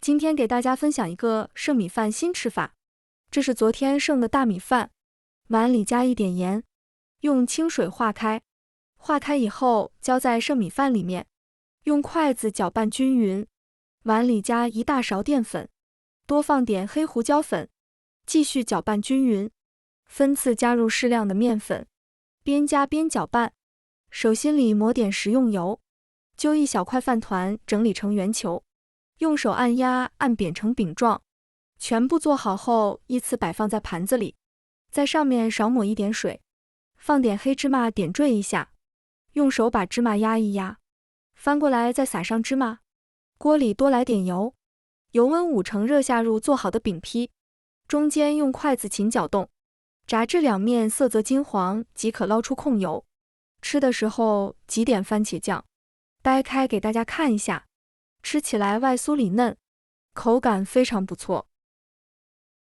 今天给大家分享一个剩米饭新吃法。这是昨天剩的大米饭，碗里加一点盐，用清水化开。化开以后浇在剩米饭里面，用筷子搅拌均匀。碗里加1大勺淀粉，多放点黑胡椒粉，继续搅拌均匀。分次加入适量的面粉，边加边搅拌。手心里抹点食用油，揪一小块饭团整理成圆球。用手按压按扁成饼状，全部做好后依次摆放在盘子里，在上面少抹一点水，放点黑芝麻点缀一下，用手把芝麻压一压，翻过来再撒上芝麻。锅里多来点油，油温5成热下入做好的饼坯，中间用筷子勤搅动，炸至两面色泽金黄即可捞出控油。吃的时候挤点番茄酱，掰开给大家看一下。吃起来外酥里嫩，口感非常不错。